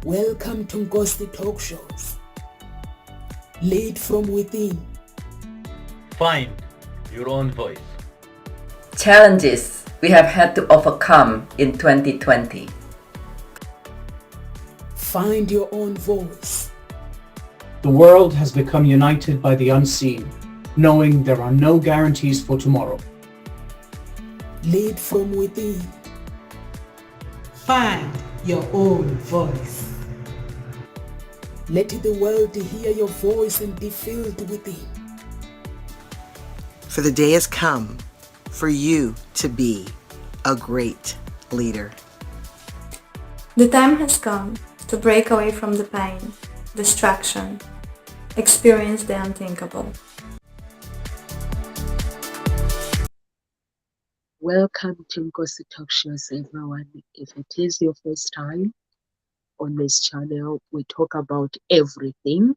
Welcome to Bossy Talk Shows. Lead from within. Find your own voice. Challenges we have had to overcome in 2020. Find your own voice. The world has become united by the unseen, knowing there are no guarantees for tomorrow. Lead from within. Find your own voice. Let the world hear your voice and be filled within. For the day has come for you to be a great leader. The time has come to break away from the pain, distraction, experience the unthinkable. Welcome to Bossy Talk Shows, everyone. If it is your first time on this channel, we talk about everything.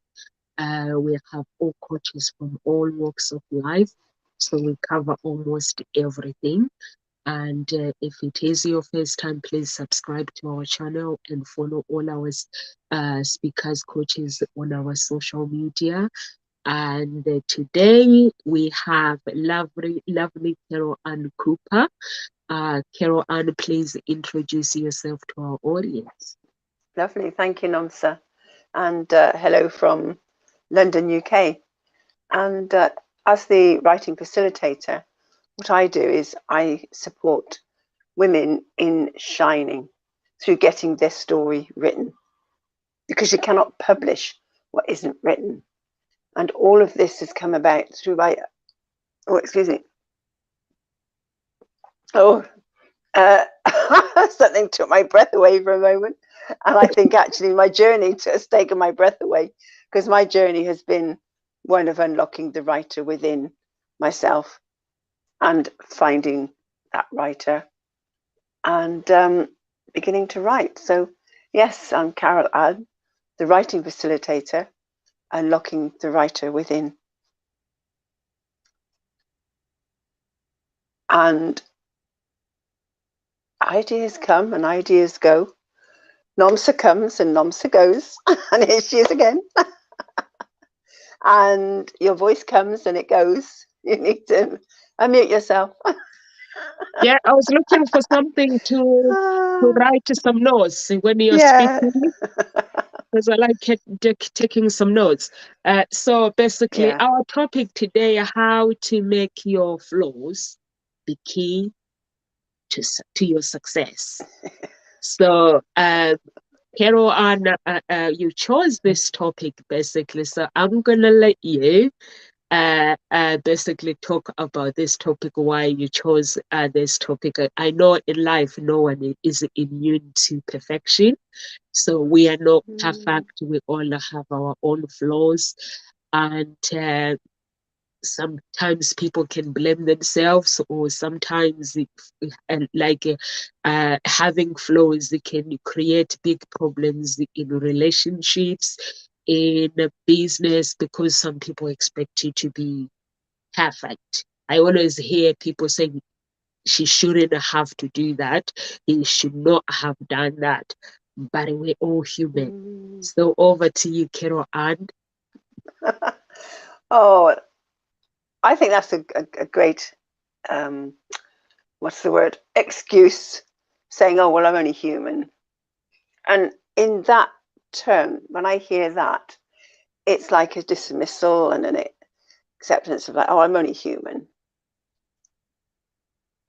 We have all coaches from all walks of life, so we cover almost everything. And if it is your first time, please subscribe to our channel and follow all our speakers, coaches on our social media. And today we have lovely Carol Ann Cooper. Carol Ann, please introduce yourself to our audience. Lovely, thank you, Nomsa, and hello from London, UK. And as the writing facilitator, what I do is I support women in shining through getting their story written, because you cannot publish what isn't written. And all of this has come about through my, something took my breath away for a moment. And I think actually my journey has taken my breath away, because my journey has been one of unlocking the writer within myself and finding that writer and beginning to write. So yes, I'm Carol Ann, the writing facilitator, unlocking the writer within. And ideas come and ideas go. Nomsa comes and Nomsa goes, and here she is again. And your voice comes and it goes. You need to unmute yourself. Yeah, I was looking for something to write some notes when you're speaking, because I like taking some notes. So basically, our topic today: how to make your flaws the key to your success. So, Carol Ann, you chose this topic basically, so I'm gonna let you basically talk about this topic, why you chose this topic. I know in life no one is immune to perfection, so we are not perfect. We all have our own flaws, and sometimes people can blame themselves, or sometimes having flaws can create big problems in relationships, in business, because some people expect you to be perfect. I always hear people saying she shouldn't have to do that, he should not have done that, but we're all human. So over to you, Carol Ann. Oh, I think that's a great, what's the word, excuse, saying, oh, well, I'm only human. And in that term, when I hear that, it's like a dismissal and an acceptance of like, oh, I'm only human.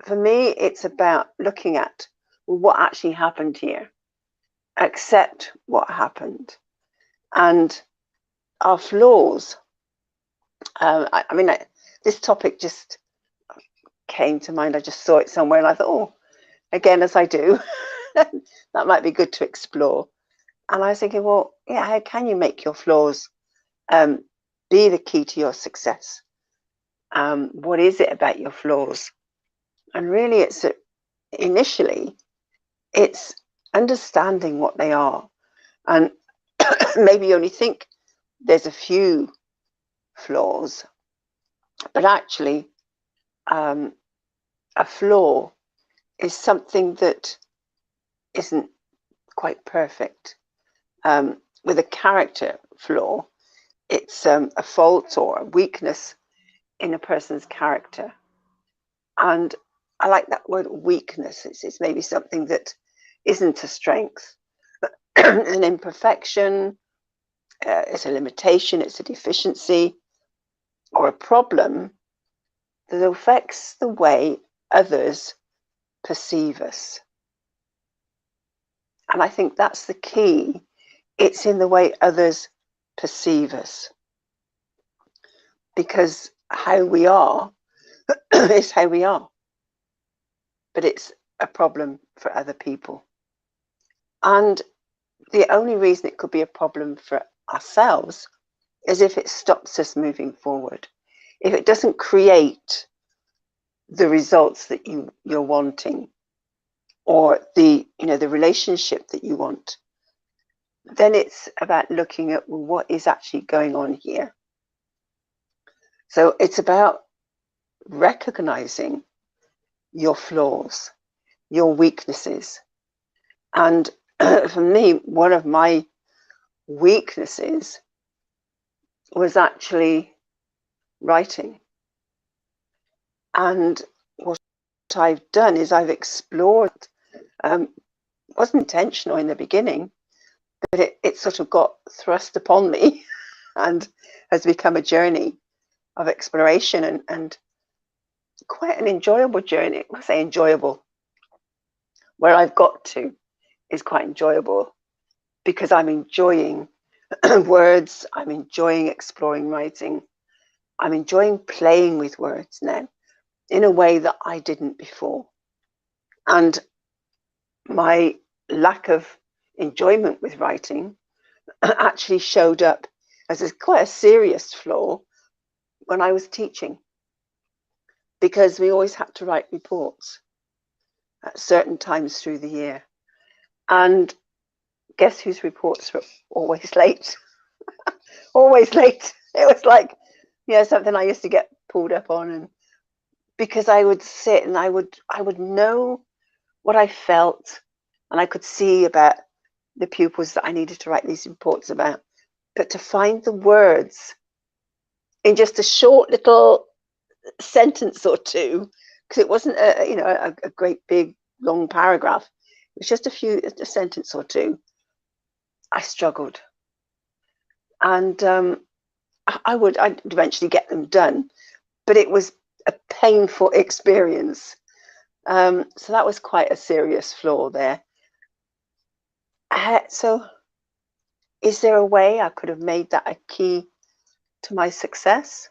For me, it's about looking at, well, what actually happened here. Accept what happened. And our flaws, this topic just came to mind. I just saw it somewhere and I thought, oh, again, as I do, that might be good to explore. And I was thinking, well, yeah, how can you make your flaws be the key to your success? What is it about your flaws? And really, initially, it's understanding what they are. And maybe you only think there's a few flaws, but actually, a flaw is something that isn't quite perfect. With a character flaw, it's a fault or a weakness in a person's character. And I like that word weakness. It's maybe something that isn't a strength. An imperfection, it's a limitation, it's a deficiency, or a problem that affects the way others perceive us. And I think that's the key. It's in the way others perceive us. Because how we are is how we are. But it's a problem for other people. And the only reason it could be a problem for ourselves is if it stops us moving forward. If it doesn't create the results that you're wanting, or the relationship that you want, then it's about looking at, well, what is actually going on here. So it's about recognizing your flaws, your weaknesses. And for me, one of my weaknesses was actually writing. And what I've done is I've explored, wasn't intentional in the beginning, but it sort of got thrust upon me and has become a journey of exploration and quite an enjoyable journey. I say enjoyable. Where I've got to is quite enjoyable because I'm enjoying words, I'm enjoying exploring writing, I'm enjoying playing with words now in a way that I didn't before. And my lack of enjoyment with writing actually showed up as quite a serious flaw when I was teaching, because we always had to write reports at certain times through the year. And guess whose reports were always late? Always late. It was like, something I used to get pulled up on, and because I would sit and I would know what I felt, and I could see about the pupils that I needed to write these reports about. But to find the words in just a short little sentence or two, because it wasn't a great big long paragraph, it was just a sentence or two, I struggled. And I'd eventually get them done, but it was a painful experience. So that was quite a serious flaw there. So is there a way I could have made that a key to my success?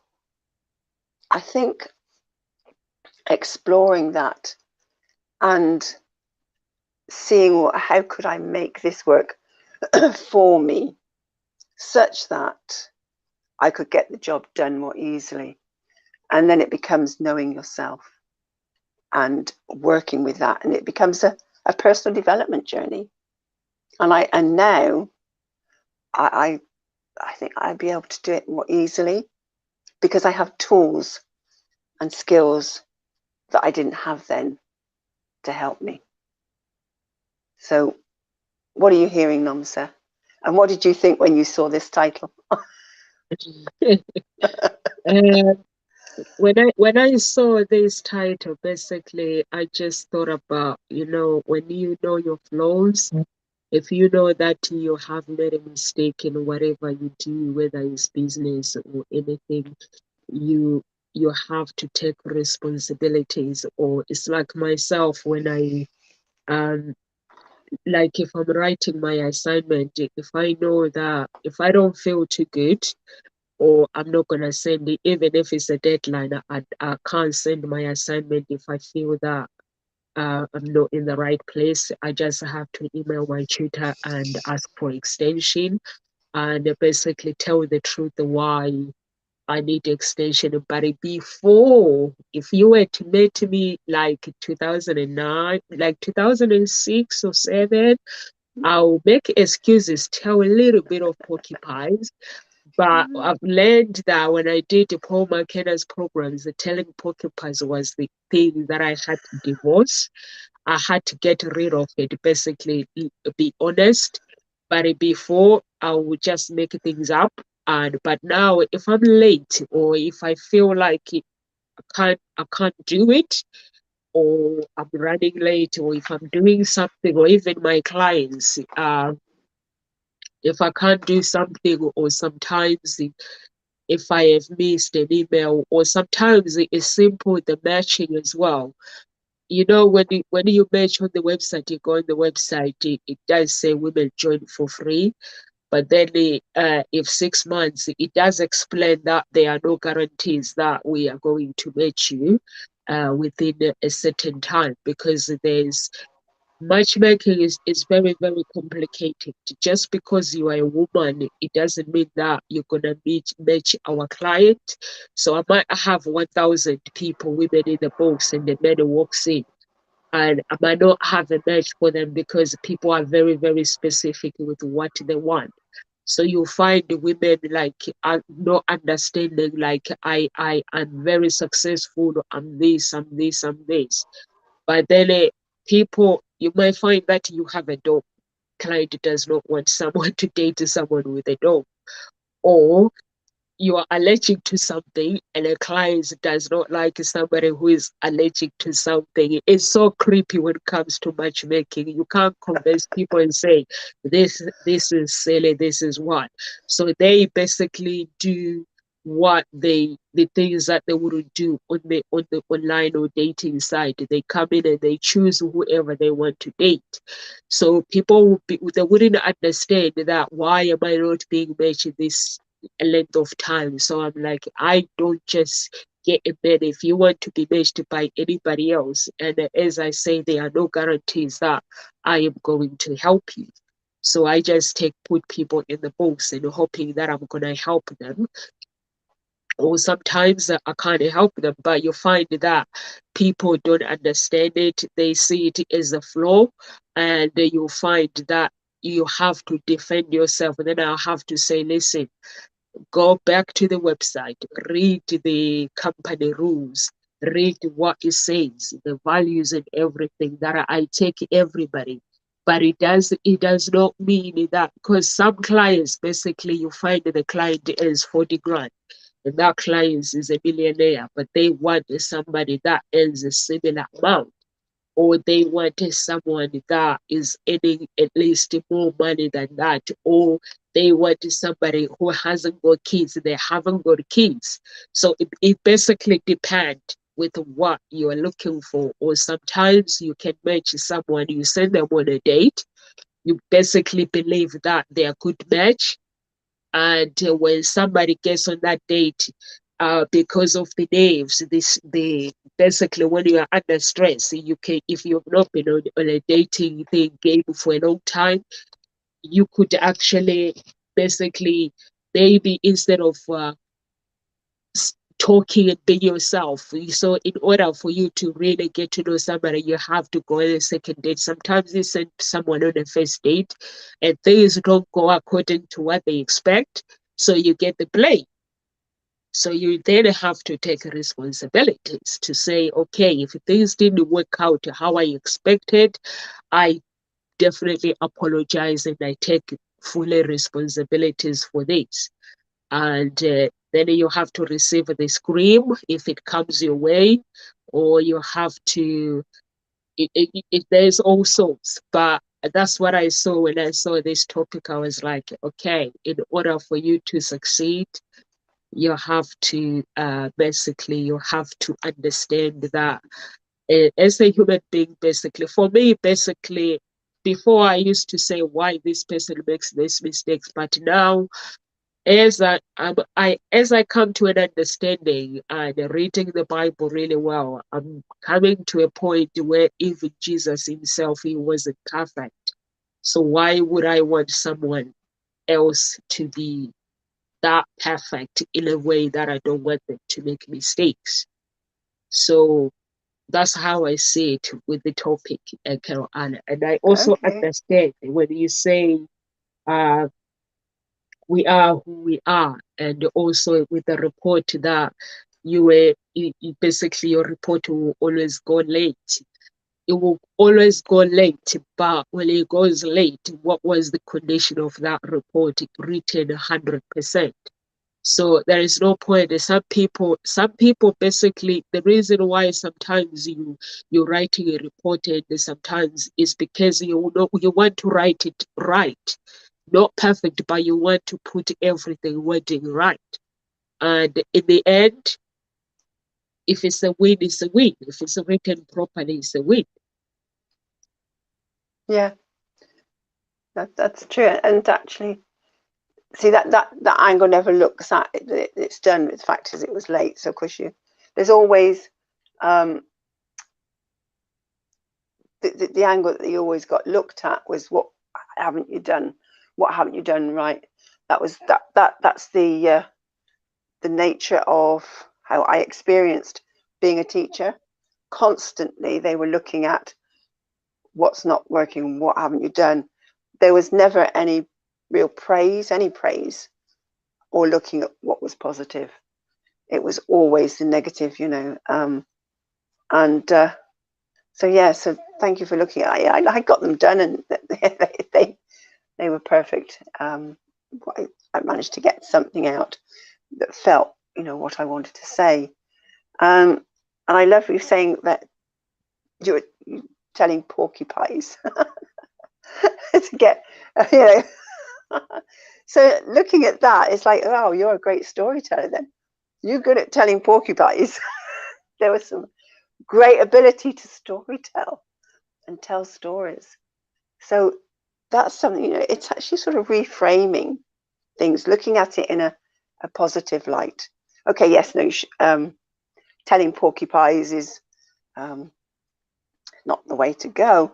I think exploring that and seeing how could I make this work for me such that I could get the job done more easily. And then it becomes knowing yourself and working with that, and it becomes a personal development journey. And now I think I'd be able to do it more easily because I have tools and skills that I didn't have then to help me. So what are you hearing, Nomsa? And what did you think when you saw this title? When I saw this title, basically, I just thought about, when you know your flaws, if you know that you have made a mistake in whatever you do, whether it's business or anything, you have to take responsibilities. Or it's like myself when I like if I'm writing my assignment, if I know that if I don't feel too good, or I'm not gonna send it, even if it's a deadline, I can't send my assignment if I feel that I'm not in the right place. I just have to email my tutor and ask for extension and basically tell the truth why I need extension. But before, if you were to meet me like 2009, like 2006 or 7, I'll make excuses, tell a little bit of porcupines. But I've learned that when I did the Paul McKenna's programs, the telling porcupines was the thing that I had to divorce. I had to get rid of it, basically be honest But before, I would just make things up. But now, if I'm late or if I feel like I can't do it, or I'm running late, or if I'm doing something, or even my clients, if I can't do something, or sometimes if I have missed an email, or sometimes it's simple the matching as well. You know, when you match on the website, you go on the website, it does say women join for free. But then if 6 months, it does explain that there are no guarantees that we are going to match you within a certain time, because there's matchmaking is very, very complicated. Just because you are a woman, it doesn't mean that you're gonna match our client. So I might have 1,000 people, women in the box, and the man walks in, and I might not have a match for them because people are very, very specific with what they want. So you find the women like are not understanding, like I am very successful, I'm this, I'm this, I'm this. But then people, you might find that you have a dog. Client does not want someone to date someone with a dog. Or you are allergic to something and a client does not like somebody who is allergic to something. It's so creepy when it comes to matchmaking. You can't convince people and say this is silly, this is what. So they basically do what the things that they would do on the online or dating site. They come in and they choose whoever they want to date. So people they wouldn't understand that why am I not being matched this a length of time. So I'm like, I don't just get a bed if you want to be matched by anybody else. And as I say, there are no guarantees that I am going to help you. So I just put people in the box and hoping that I'm gonna help them. Or sometimes I can't help them, but you find that people don't understand it. They see it as a flaw, and you find that you have to defend yourself. And then I'll have to say, listen, go back to the website, read the company rules, read what it says, the values and everything that I take everybody. But it does not mean that, because some clients basically you find that the client is 40 grand and that client is a millionaire, but they want somebody that earns a similar amount, or they wanted someone that is earning at least more money than that, or they wanted somebody who hasn't got kids, they haven't got kids. So it basically depends with what you're looking for. Or sometimes you can match someone, you send them on a date, you basically believe that they're a good match, and when somebody gets on that date, because of the names, they basically, when you are under stress, you can, if you've not been on a dating thing game for a long time, you could actually basically, maybe instead of talking and being yourself. So in order for you to really get to know somebody, you have to go on a second date. Sometimes you send someone on a first date and things don't go according to what they expect, so you get the blame. So you then have to take responsibilities to say, okay, if things didn't work out how I expected, I definitely apologize and I take fully responsibilities for this. And then you have to receive the scream if it comes your way, or you have to, there's all sorts. But that's what I saw when I saw this topic. I was like, okay, in order for you to succeed, you have to basically, you have to understand that as a human being, basically, for me, basically, before I used to say why this person makes these mistakes, but now as I come to an understanding and reading the Bible really well, I'm coming to a point where even Jesus himself, he wasn't perfect. So why would I want someone else to be that perfect in a way that I don't want them to make mistakes? So that's how I see it with the topic, Carol Anna. And I also Okay. understand when you say uh, we are who we are, and also with the report that you basically your report will always go late. it will always go late, but when it goes late, what was the condition of that report? It written 100%. So there is no point. Some people basically, the reason why sometimes you're writing a report and sometimes is because you want to write it right, not perfect, but you want to put everything wording right. And in the end, if it's a win, it's a win. If it's written properly, it's a win. Yeah, that's true. And actually, see that angle never looks at it. It's done with the fact is it was late. So of course there's always the angle that you always got looked at was what haven't you done? What haven't you done right? That's the nature of how I experienced being a teacher. Constantly they were looking at what's not working, what haven't you done. There was never any real praise, or looking at what was positive. It was always the negative, so yeah, so thank you for looking at it. I got them done, and they were perfect. I managed to get something out that felt, what I wanted to say. And I love you saying that you're telling porcupines to get, So looking at that, it's like, oh, you're a great storyteller then. You're good at telling porcupines. There was some great ability to storytell and tell stories. So that's something, it's actually sort of reframing things, looking at it in a positive light. Okay, yes, no, telling porcupines is not the way to go,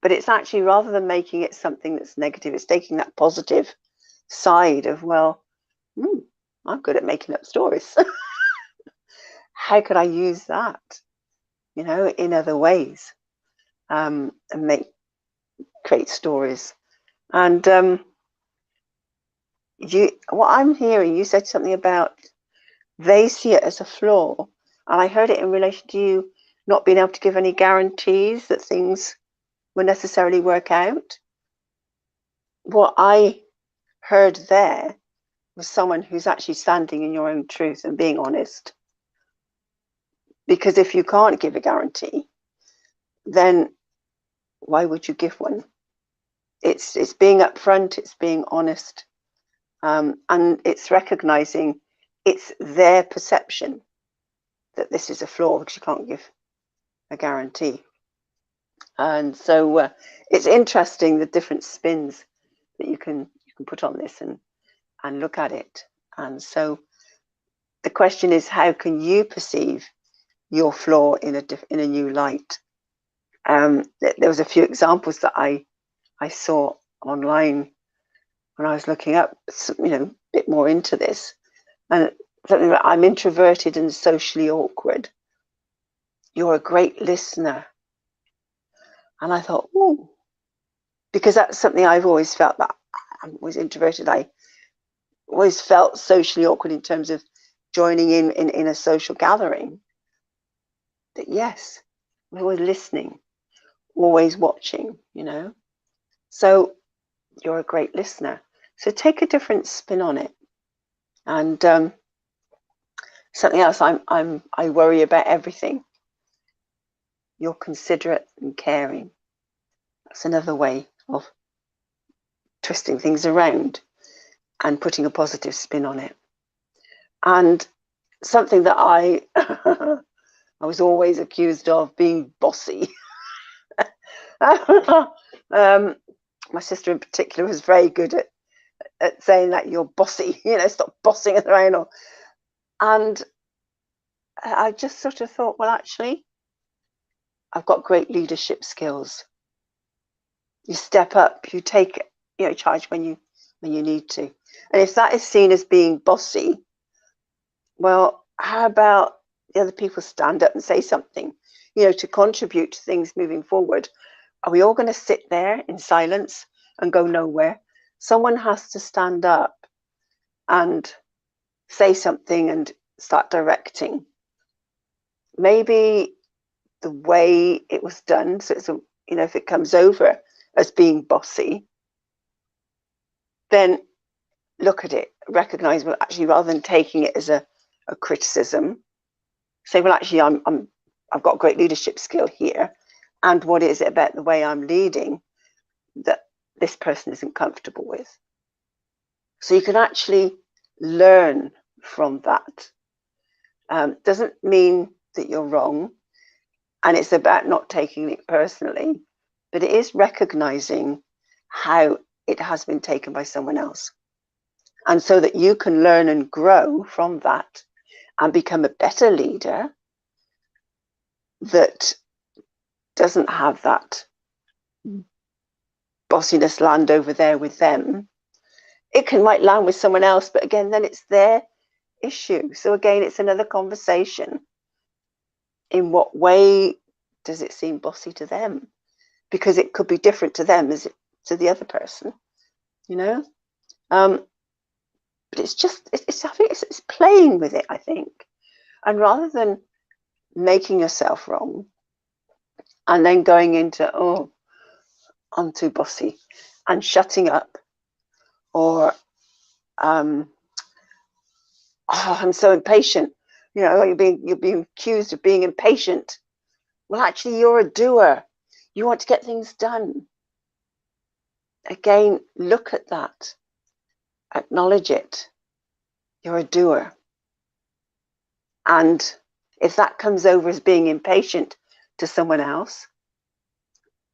but it's actually, rather than making it something that's negative, it's taking that positive side of, well, I'm good at making up stories. How could I use that, in other ways, and create stories? And what I'm hearing, you said something about they see it as a flaw, and I heard it in relation to you not being able to give any guarantees that things will necessarily work out. What I heard there was someone who's actually standing in your own truth and being honest. Because if you can't give a guarantee, then why would you give one? It's being upfront, it's being honest, and it's recognizing it's their perception that this is a flaw because you can't give a guarantee. And so it's interesting the different spins that you can put on this and look at it. And so the question is, how can you perceive your flaw in a new light? There was a few examples that I saw online when I was looking up, a bit more into this, and something that I'm introverted and socially awkward. You're a great listener. And I thought, ooh, because that's something I've always felt, that I'm always introverted. I always felt socially awkward in terms of joining in a social gathering. That yes, I'm always listening, always watching, So you're a great listener. So take a different spin on it. And something else, I worry about everything. You're considerate and caring. That's another way of twisting things around and putting a positive spin on it. And something that I was always accused of, being bossy. My sister in particular was very good at saying that you're bossy, stop bossing around. And I just sort of thought, well, actually, I've got great leadership skills. You step up, you take charge when you need to. And if that is seen as being bossy, well, how about the other people stand up and say something, to contribute to things moving forward? Are we all going to sit there in silence and go nowhere? Someone has to stand up and say something and start directing. Maybe the way it was done. So it's if it comes over as being bossy, then look at it, recognize, well, actually, rather than taking it as a criticism, say, well, actually, I've got great leadership skill here, and what is it about the way I'm leading that this person isn't comfortable with? So you can actually learn from that. Doesn't mean that you're wrong, and it's about not taking it personally, but it is recognizing how it has been taken by someone else. And so that you can learn and grow from that and become a better leader that doesn't have that bossiness land over there with them. It might land with someone else, but again, then it's their issue. So again, it's another conversation. In what way does it seem bossy to them? Because it could be different to them as it to the other person, but it's just, I think it's playing with it, I think. And rather than making yourself wrong and then going into, oh, I'm too bossy, and shutting up, or oh, I'm so impatient, you're being accused of being impatient. Well, actually, you're a doer. You want to get things done. Again, look at that. Acknowledge it. You're a doer. And if that comes over as being impatient to someone else,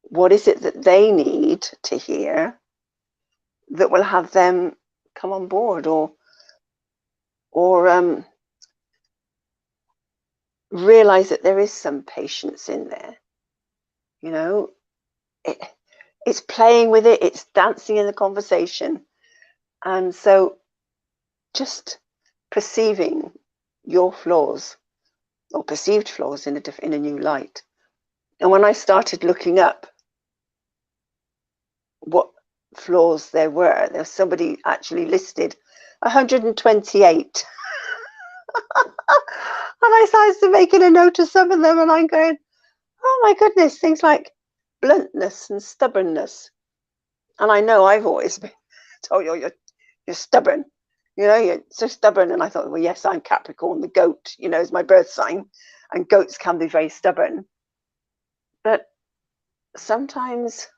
what is it that they need to hear that will have them come on board, or realize that there is some patience in there? It's playing with it, it's dancing in the conversation. And so just perceiving your flaws or perceived flaws in a new light. And when I started looking up what flaws there was somebody actually listed 128. And I started making a note of some of them, and I'm going, oh my goodness, things like bluntness and stubbornness. And I know I've always been told, you're stubborn, you're so stubborn. And I thought, well, yes, I'm Capricorn, the goat, is my birth sign, and goats can be very stubborn. But sometimes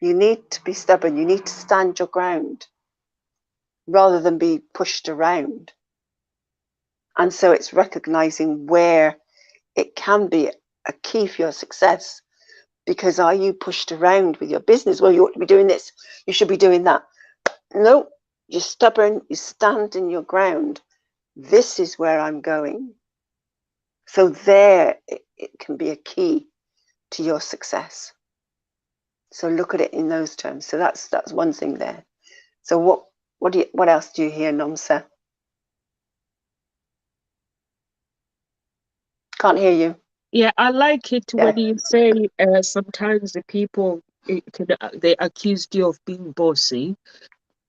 you need to be stubborn. You need to stand your ground rather than be pushed around. And so it's recognizing where it can be a key for your success. Because are you pushed around with your business? Well, you ought to be doing this. You should be doing that. No, you're stubborn. You stand in your ground. This is where I'm going. So there, it can be a key to your success. So look at it in those terms. So that's one thing there. So what else do you hear, Nomsa? Can't hear you. Yeah, I like it when you say sometimes the people they accused you of being bossy.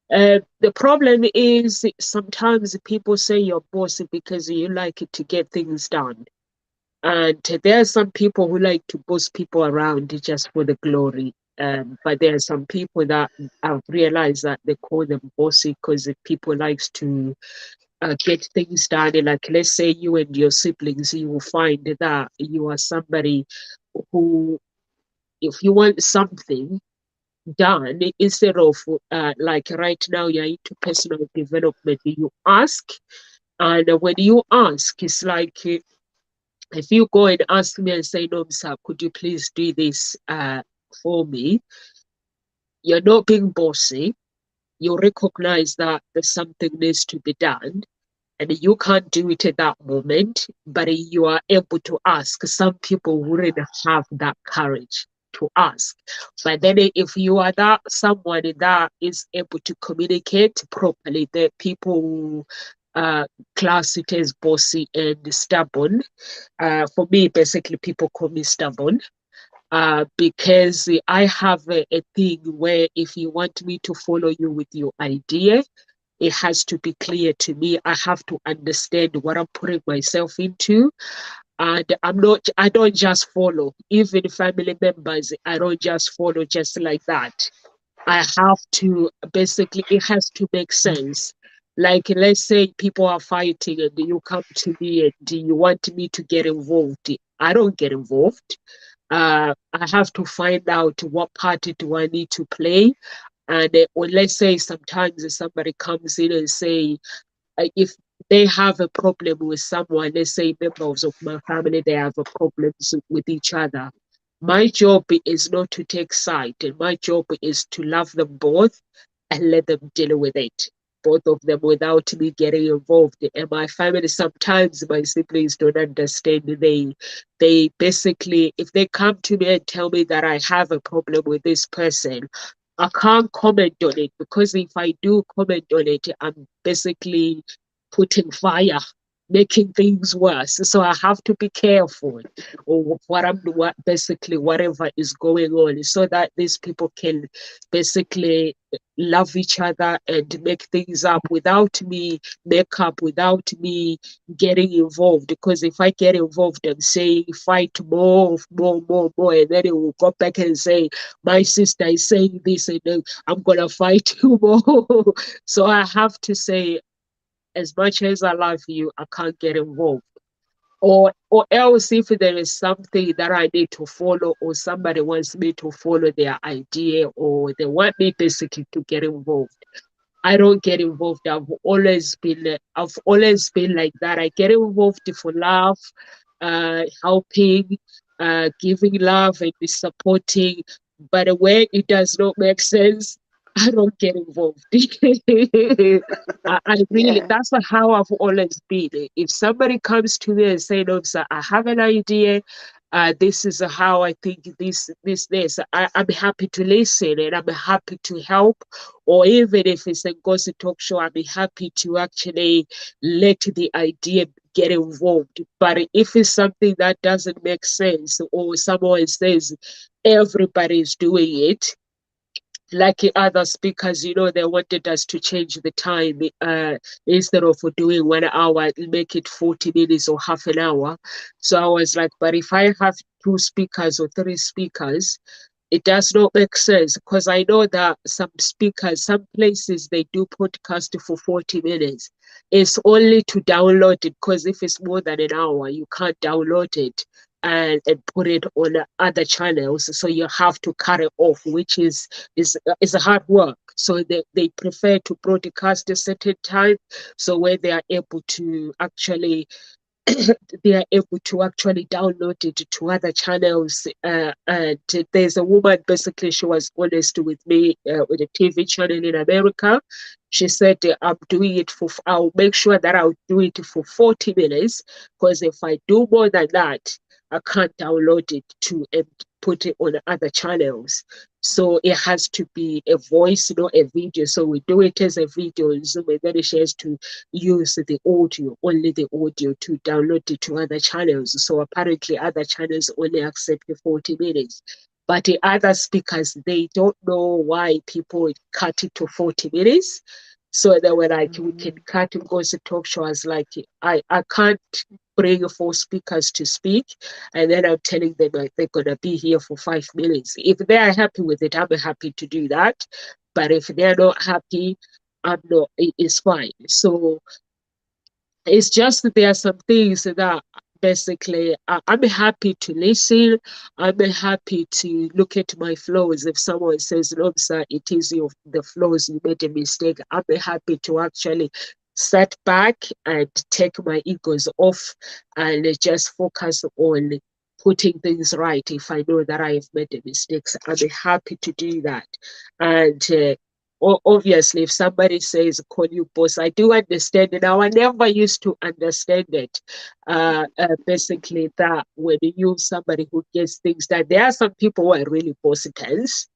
The problem is sometimes people say you're bossy because you like to get things done. And there are some people who like to boss people around just for the glory. But there are some people that I've realized that they call them bossy because people likes to get things done. Like, let's say you and your siblings, you will find that you are somebody who, if you want something done, instead of like right now you're into personal development, you ask. And when you ask, it's like if you go and ask me and say, no, sir, could you please do this for me? You're not being bossy. You recognize that there's something needs to be done, and you can't do it at that moment, but you are able to ask. Some people wouldn't have that courage to ask. But then if you are that someone that is able to communicate properly, the people class it as bossy and stubborn. For me, basically, people call me stubborn. Because I have a thing where if you want me to follow you with your idea, it has to be clear to me. I have to understand what I'm putting myself into. And I don't just follow. Even family members, I don't just follow just like that. I have to basically, it has to make sense. Like, let's say people are fighting and you come to me and you want me to get involved. I don't get involved. I have to find out what party do I need to play. And or let's say sometimes somebody comes in and say, if they have a problem with someone, let's say members of my family, they have a problems with each other. My job is not to take side, and my job is to love them both and let them deal with it, both of them, without me getting involved. And my family, sometimes my siblings don't understand. They basically, if they come to me and tell me that I have a problem with this person, I can't comment on it, because if I do comment on it, I'm basically putting fire, making things worse. So I have to be careful of basically whatever is going on, so that these people can basically love each other and make things up without me, without me getting involved. Because if I get involved, I'm saying fight more, and then it will go back and say, my sister is saying this, and then I'm gonna fight you more. So I have to say, as much as I love you, I can't get involved. Or else, if there is something that I need to follow, or somebody wants me to follow their idea, or they want me basically to get involved, I don't get involved. I've always been like that. I get involved for love, helping, giving love and supporting. But when it does not make sense, I don't get involved. I really, Yeah. that's how I've always been. If somebody comes to me and say, no, sir, I have an idea, this is how I think this, I'm happy to listen, and I'm happy to help. Or even if it's a gossip talk show, I'm happy to actually let the idea get involved. But if it's something that doesn't make sense, or someone says everybody's doing it, like the other speakers, they wanted us to change the time, instead of doing 1 hour, make it 40 minutes or half an hour. So I was like, but if I have 2 speakers or 3 speakers, it does not make sense, because I know that some speakers, some places, they do podcast for 40 minutes. It's only to download it, because if it's more than an hour, you can't download it and put it on other channels. So you have to cut it off, which is a hard work. So they prefer to broadcast a certain time, so where they are able to actually download it to other channels. And there's a woman, basically, she was honest with me, with a TV channel in America. She said, I'll make sure that I'll do it for 40 minutes, because if I do more than that, I can't download it to and put it on other channels. So it has to be a voice, not a video. So we do it as a video on Zoom, and then she has to use the audio, only the audio, to download it to other channels. So apparently other channels only accept the 40 minutes. But the other speakers, they don't know why people cut it to 40 minutes. So they were like, we can cut it, because the talk show was like, I can't bring 4 speakers to speak, and then I'm telling them like they're gonna be here for 5 minutes. If they are happy with it, I'm happy to do that. But if they're not happy, I'm not. It's fine. So it's just that there are some things that basically I'm happy to listen. I'm happy to look at my flaws. If someone says, no, sir, it is the flaws, you made a mistake, I'm happy to actually sit back and take my egos off and just focus on putting things right. If I know that I have made a mistake, I'm happy to do that. And obviously, if somebody says, call you boss, I do understand it. Now, I never used to understand it. Basically, that when you use somebody who gets things done, there are some people who are really bossy tense.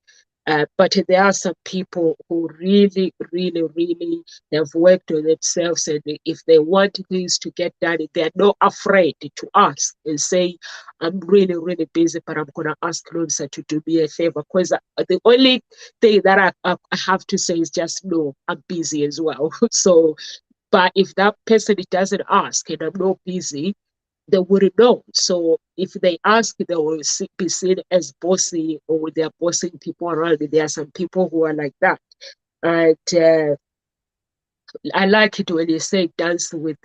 But there are some people who really, really, really have worked on themselves, and if they want things to get done, they're not afraid to ask and say, I'm really, really busy, but I'm going to ask Lonsa to do me a favor. Because the only thing that I have to say is just, no, I'm busy as well. So, but if that person doesn't ask and I'm not busy, they wouldn't know. So if they ask, they will be seen as bossy, or they're bossing people around. There are some people who are like that. And I like it when you say dance with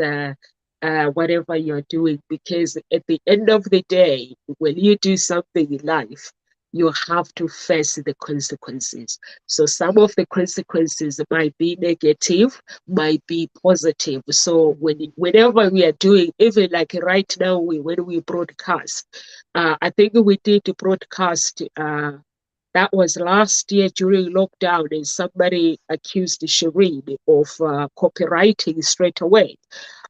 whatever you're doing, because at the end of the day, when you do something in life, you have to face the consequences. So some of the consequences might be negative, might be positive. So whenever we are doing, even like right now, when we broadcast, I think we did broadcast. That was last year during lockdown, and somebody accused Shireen of copywriting straight away.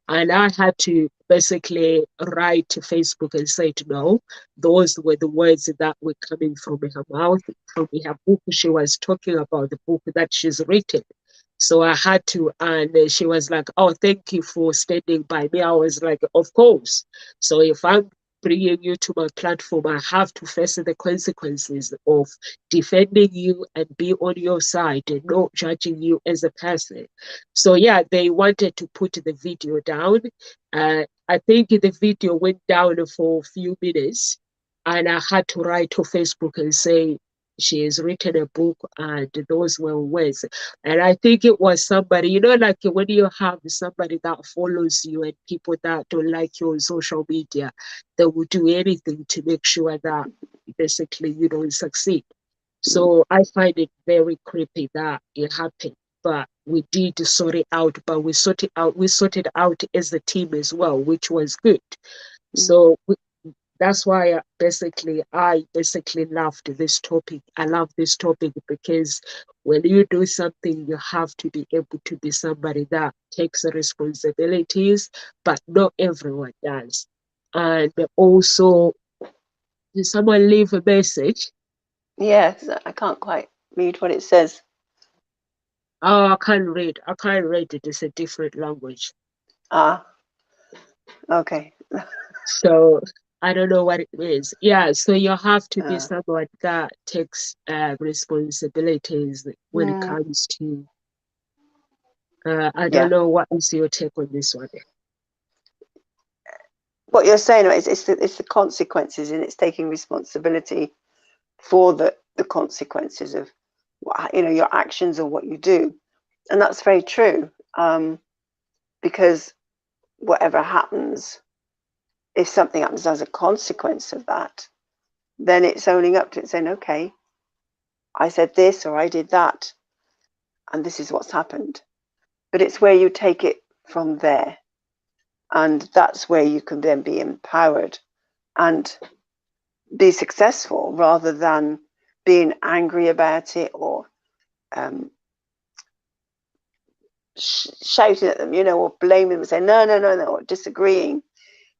And I had to basically write to Facebook and say, no, those were the words that were coming from her mouth, from her book. She was talking about the book that she's written. So I had to, and she was like, oh, thank you for standing by me. I was like, of course. So if I'm bringing you to my platform, I have to face the consequences of defending you and be on your side and not judging you as a person. So yeah, they wanted to put the video down. I think the video went down for a few minutes, and I had to write to Facebook and say, she has written a book and those were words. And I think it was somebody, like when you have somebody that follows you and people that don't like you on social media, they will do anything to make sure that basically you don't succeed. So I find it very creepy that it happened. But we did sort it out, but we sorted out as a team as well, which was good. So that's why I basically loved this topic. I love this topic because when you do something, you have to be able to be somebody that takes responsibilities, but not everyone does. And also, did someone leave a message? Yes, I can't quite read what it says. Oh, I can't read. I can't read it. It's a different language. Ah, okay. So I don't know what it means. Yeah, so you have to be Uh, someone that takes responsibilities when it comes to. I don't yeah. know what is your take on this one. What you're saying is it's the consequences, and it's taking responsibility for the consequences of your actions or what you do. And that's very true, because whatever happens, if something happens as a consequence of that, then it's owning up to it, saying, okay, I said this or I did that, and this is what's happened. But it's where you take it from there, and that's where you can then be empowered and be successful, rather than being angry about it or shouting at them, or blaming them and saying, no, or disagreeing.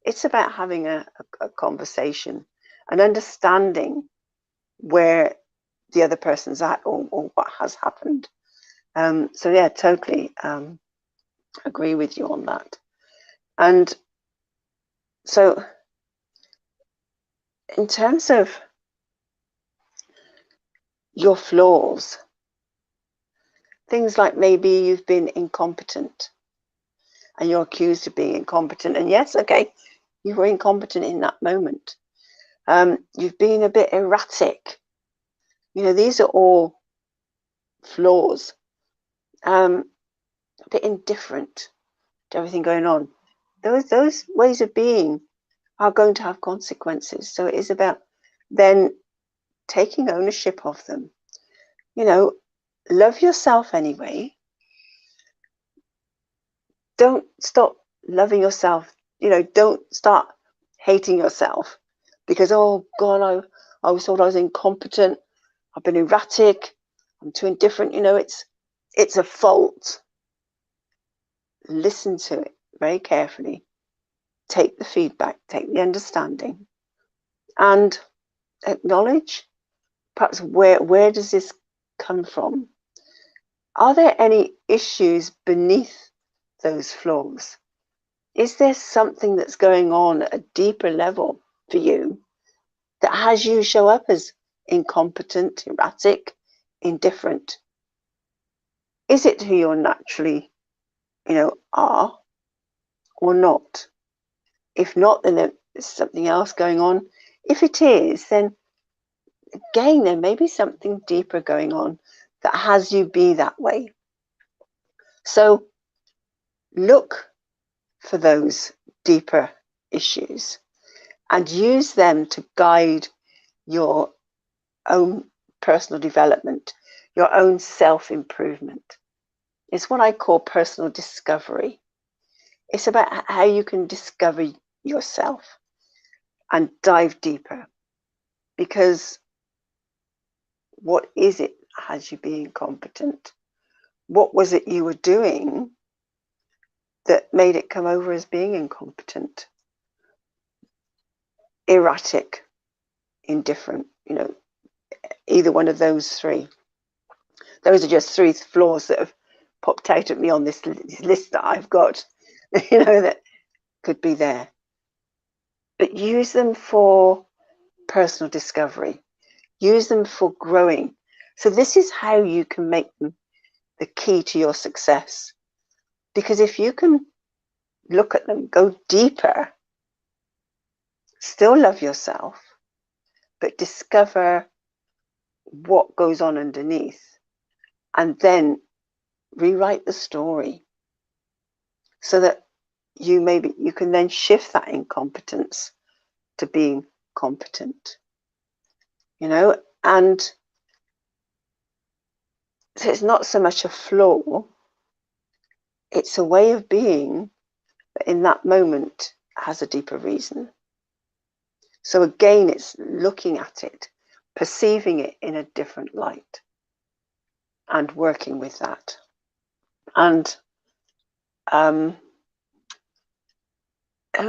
It's about having a conversation and understanding where the other person's at, or what has happened. So yeah, totally agree with you on that. And so in terms of your flaws, things like maybe you've been incompetent and you're accused of being incompetent, and yes, okay, you were incompetent in that moment. You've been a bit erratic. These are all flaws. A bit indifferent to everything going on. Those ways of being are going to have consequences. So it is about then taking ownership of them. Love yourself anyway. Don't stop loving yourself. Don't start hating yourself because, oh God, I was told I was incompetent. I've been erratic. I'm too indifferent. It's a fault. Listen to it very carefully. Take the feedback, take the understanding, and acknowledge perhaps where does this come from? Are there any issues beneath those flaws? Is there something that's going on at a deeper level for you that has you show up as incompetent, erratic, indifferent? Is it who you're naturally, are or not? If not, then there's something else going on. If it is, then again, there may be something deeper going on that has you be that way. So look for those deeper issues and use them to guide your own personal development, your own self-improvement. It's what I call personal discovery. It's about how you can discover yourself and dive deeper. Because what is it that has you being incompetent? What was it you were doing that made it come over as being incompetent, erratic, indifferent? Either one of those three. Those are just three flaws that have popped out at me on this list that I've got, that could be there. But use them for personal discovery. Use them for growing. So this is how you can make them the key to your success. Because if you can look at them, go deeper, still love yourself, but discover what goes on underneath, and then rewrite the story so that you can then shift that incompetence to being competent, and so it's not so much a flaw, it's a way of being that in that moment has a deeper reason. So again, it's looking at it, perceiving it in a different light and working with that. And who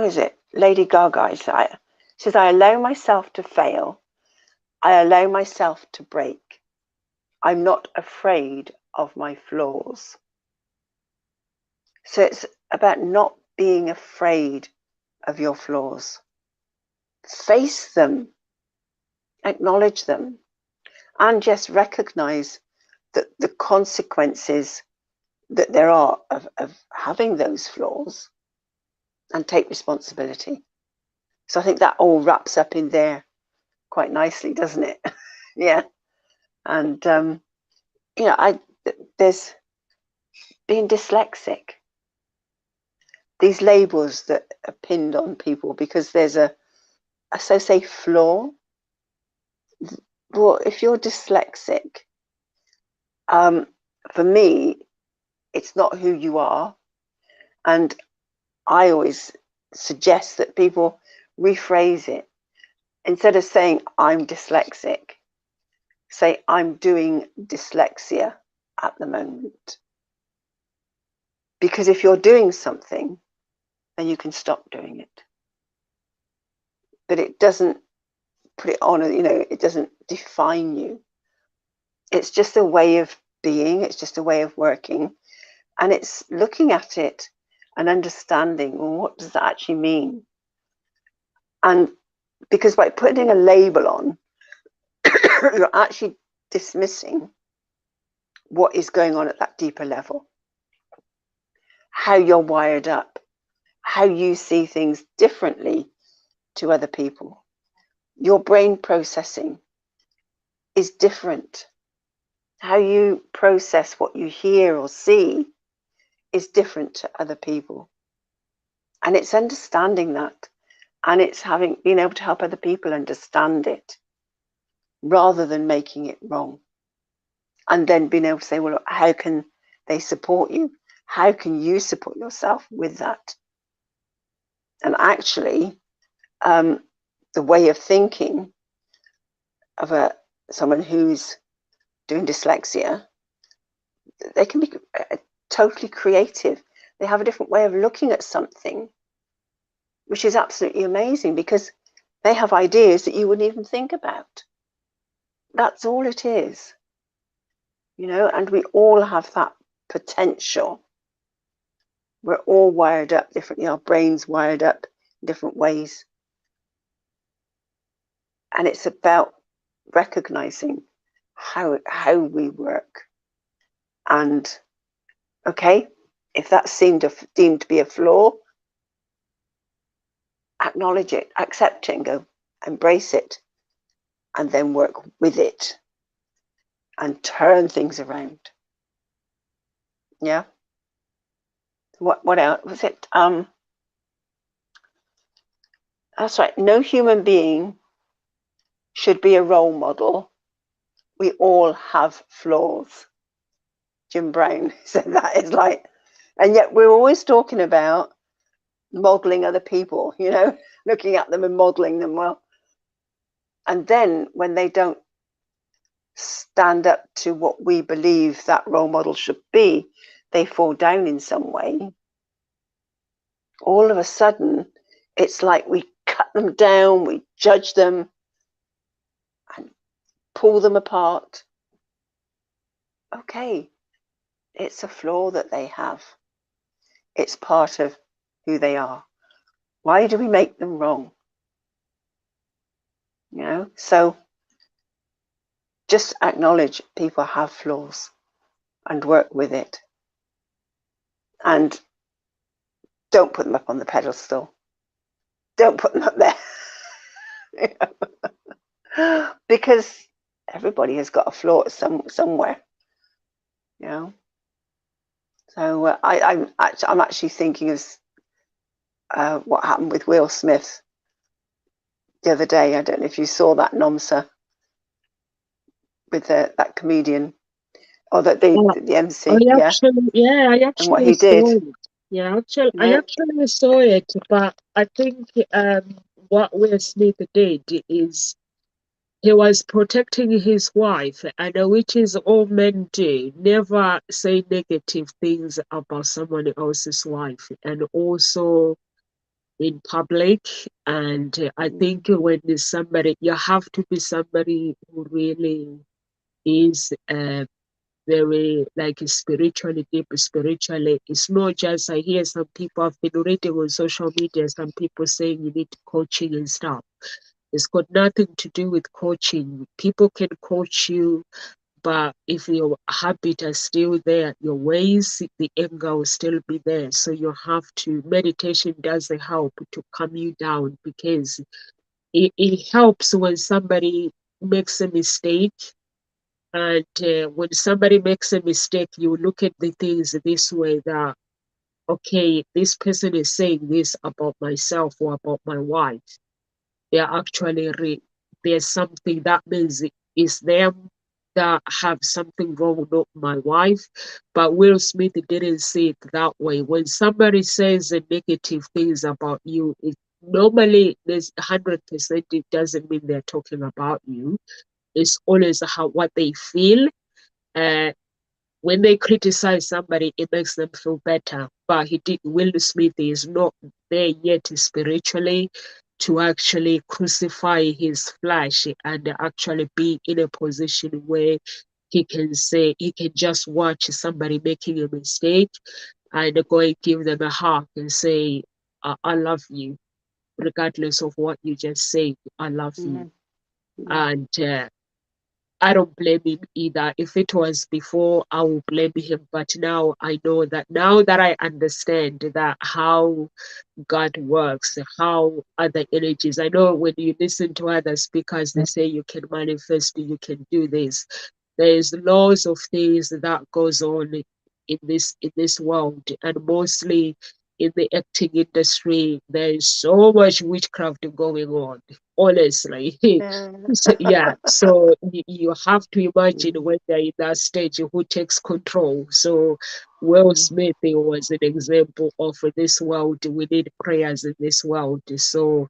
is it? Lady Gaga says, I allow myself to fail. I allow myself to break. I'm not afraid of my flaws. So it's about not being afraid of your flaws. Face them, acknowledge them, and just recognize that the consequences that there are of having those flaws, and take responsibility. So I think that all wraps up in there quite nicely, doesn't it? Yeah. And there's being dyslexic, these labels that are pinned on people because there's a so-say flaw. Well, if you're dyslexic, for me, it's not who you are. And I always suggest that people rephrase it. Instead of saying I'm dyslexic, say I'm doing dyslexia at the moment. Because if you're doing something, then you can stop doing it. But it doesn't put it on, it doesn't define you. It's just a way of being, it's just a way of working. And it's looking at it and understanding, well, what does that actually mean? And because by putting a label on, you're actually dismissing what is going on at that deeper level. How you're wired up, how you see things differently to other people. Your brain processing is different. How you process what you hear or see is different to other people. And it's understanding that, and it's being able to help other people understand it rather than making it wrong. And then being able to say, well, how can they support you? How can you support yourself with that? And actually, the way of thinking of someone who's doing dyslexia, they can be totally creative. They have a different way of looking at something, which is absolutely amazing because they have ideas that you wouldn't even think about. That's all it is. you know, and we all have that potential. We're all wired up differently. Our brain's wired up in different ways. And it's about recognizing how we work. And okay, if that's deemed to be a flaw, acknowledge it, accept it, and go embrace it, and then work with it and turn things around. Yeah. What else was it? That's right. No human being should be a role model. We all have flaws. Jim Brown said that. It's like, and yet we're always talking about modeling other people, you know, looking at them and modeling them well. And then when they don't stand up to what we believe that role model should be, they fall down in some way. All of a sudden, it's like we cut them down, we judge them and pull them apart. Okay, it's a flaw that they have. It's part of who they are. Why do we make them wrong? You know, so just acknowledge people have flaws and work with it. And don't put them up on the pedestal. Don't put them up there. You know? Because everybody has got a flaw somewhere. You know. So I'm actually thinking of what happened with Will Smith the other day. I don't know if you saw that Nomsa with that comedian, or the MC. I actually and what he saw did. it. I actually saw it, but I think what Will Smith did is he was protecting his wife, and which is all men do. Never say negative things about someone else's wife, and also in public. And I think when there's somebody, you have to be somebody who really is very like spiritually deep. Spiritually, it's not just, I hear some people, have been reading on social media, some people saying you need coaching and stuff. It's got nothing to do with coaching. People can coach you, but if your habit is still there, your ways, the anger will still be there. So you have to, meditation does help to calm you down, because it helps when somebody makes a mistake. And when somebody makes a mistake, you look at the things this way, that, okay, this person is saying this about myself or about my wife. They're actually, there's something that means it's them that have something wrong, not my wife. But Will Smith didn't see it that way. When somebody says negative things about you, normally there's 100%, it doesn't mean they're talking about you. It's always what they feel. When they criticize somebody, it makes them feel better. But Will Smith is not there yet spiritually to actually crucify his flesh and actually be in a position where he can just watch somebody making a mistake and go and give them a hug and say, I love you, regardless of what you just said. I love you. And I don't blame him either. If it was before, I would blame him. But now I know that, now that I understand that how God works, how other energies. I know when you listen to other speakers, they say you can manifest, you can do this. There's laws of things that goes on in this world, and mostly in the acting industry, there is so much witchcraft going on. Honestly, so you have to imagine when they're in that stage, who takes control. So Will Smith was an example of this world. We need prayers in this world. So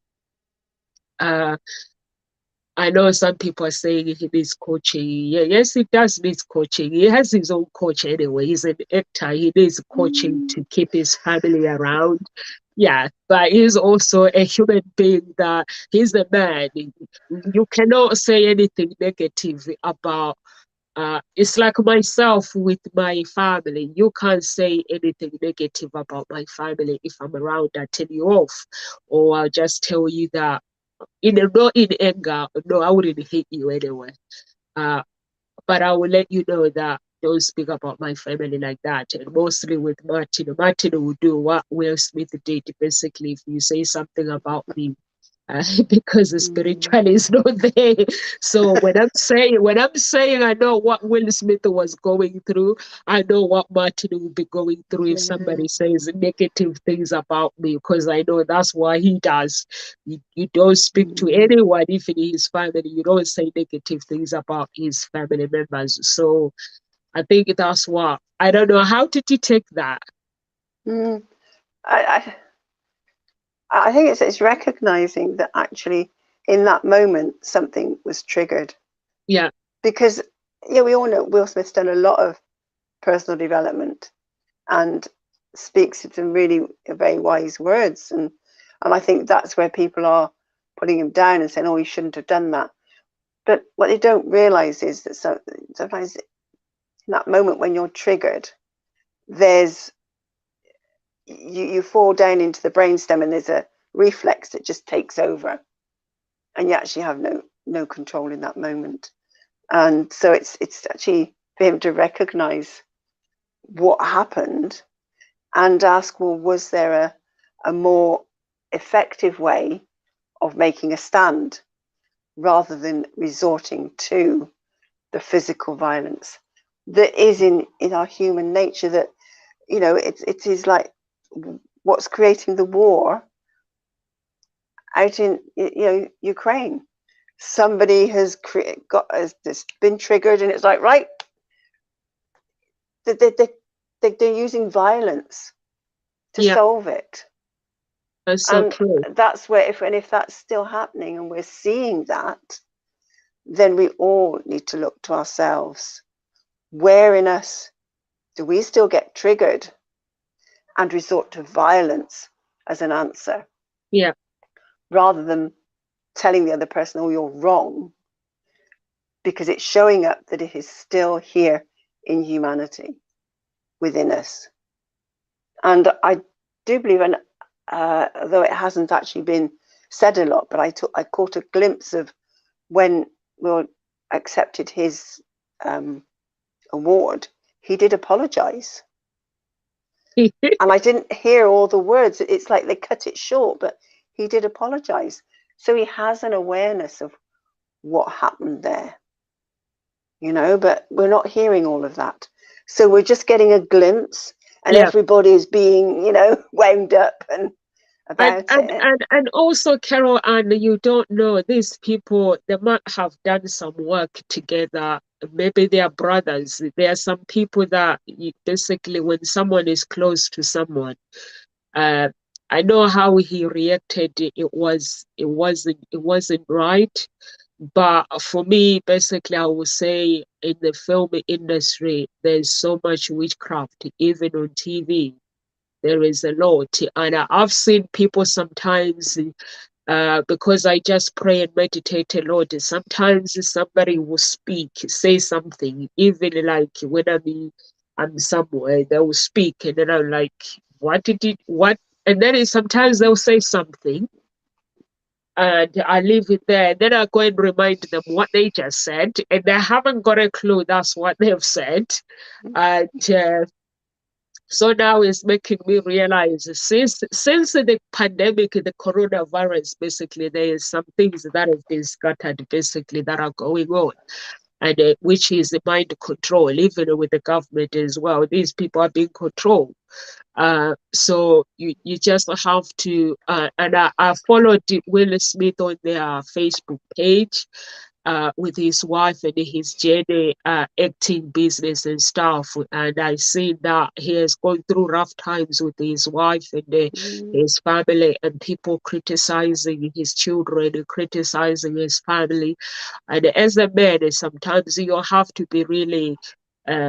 I know some people are saying he needs coaching. Yeah, yes, he does need coaching. He has his own coach anyway. He's an actor. He needs coaching to keep his family around. Yeah, but he's also a human being, that he's a man. You cannot say anything negative about it's like myself with my family. You can't say anything negative about my family if I'm around. I tell you off, or I'll just tell you that not in anger. No, I wouldn't hate you anyway. But I will let you know that don't speak about my family like that. And mostly with Martin, Martin will do what Will Smith did. Basically, if you say something about me, because the spiritual is not there. So when I'm saying I know what Will Smith was going through, I know what Martin will be going through if somebody says negative things about me, because I know that's what he does. You don't speak to anyone, even his family. You don't say negative things about his family members. So I think that's what, I don't know. How did you take that? I think it's recognizing that actually in that moment something was triggered. Yeah. Because we all know Will Smith's done a lot of personal development and speaks some really very wise words, and I think that's where people are putting him down and saying, oh, he shouldn't have done that. But what they don't realize is that sometimes in that moment when you're triggered, there's you fall down into the brainstem and there's a reflex that just takes over, and you actually have no control in that moment. And so it's actually for him to recognize what happened and ask, well, was there a more effective way of making a stand rather than resorting to the physical violence that is in our human nature, that it is like what's creating the war out in Ukraine. Somebody has been triggered, and it's like, right, they're using violence to solve it. That's so and true. That's where if that's still happening and we're seeing that, then we all need to look to ourselves. Where in us do we still get triggered and resort to violence as an answer? Yeah. Rather than telling the other person, oh, you're wrong, because it's showing up that it is still here in humanity within us. And I do believe, and though it hasn't actually been said a lot, but I caught a glimpse of when Will accepted his award, he did apologize. And I didn't hear all the words. It's like they cut it short, but he did apologize. So he has an awareness of what happened there, but we're not hearing all of that. So we're just getting a glimpse, and everybody is being, wound up and about it. And also, Carol, and you don't know, these people, they might have done some work together. Maybe they are brothers. There are some people that basically, when someone is close to someone, I know how he reacted. It wasn't right. But for me, basically, I would say in the film industry, there's so much witchcraft, even on TV. There is a lot. And I've seen people sometimes, because I just pray and meditate a lot, sometimes somebody will speak, say something, even like when I'm somewhere, they will speak, and then I'm like, what? And then sometimes they'll say something, and I leave it there. And then I go and remind them what they just said, and they haven't got a clue that's what they've said. And so now it's making me realize, since the pandemic, the coronavirus, basically, there is some things that have been scattered, basically, that are going on, and which is the mind control, even with the government as well. These people are being controlled. So you just have to, and I followed Will Smith on their Facebook page, with his wife and his journey, acting business and stuff. And I see that he has gone through rough times with his wife and his family, and people criticizing his children and criticizing his family. And as a man, sometimes you have to be really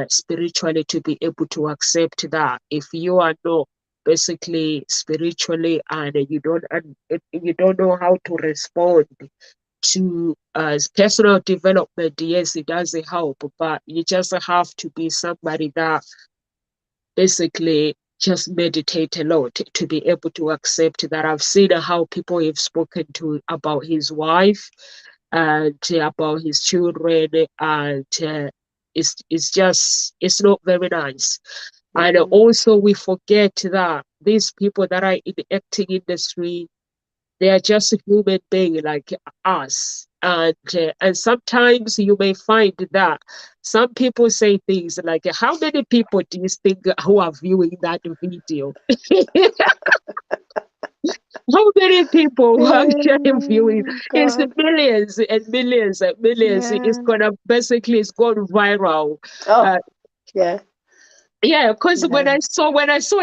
spiritually to be able to accept that. If you are not basically spiritually, and you don't know how to respond to personal development. Yes, it does help, but you just have to be somebody that basically just meditate a lot to be able to accept that. I've seen how people have spoken to about his wife and about his children, and it's not very nice. And also we forget that these people that are in the acting industry, they are just a human being like us. And sometimes you may find that some people say things like, how many people do you think who are viewing that video? How many people who are actually viewing? Oh, It's God. millions and millions and millions. It's Yeah. gonna basically, it's gone viral. Oh, Uh, yeah. yeah, because when Yeah. I saw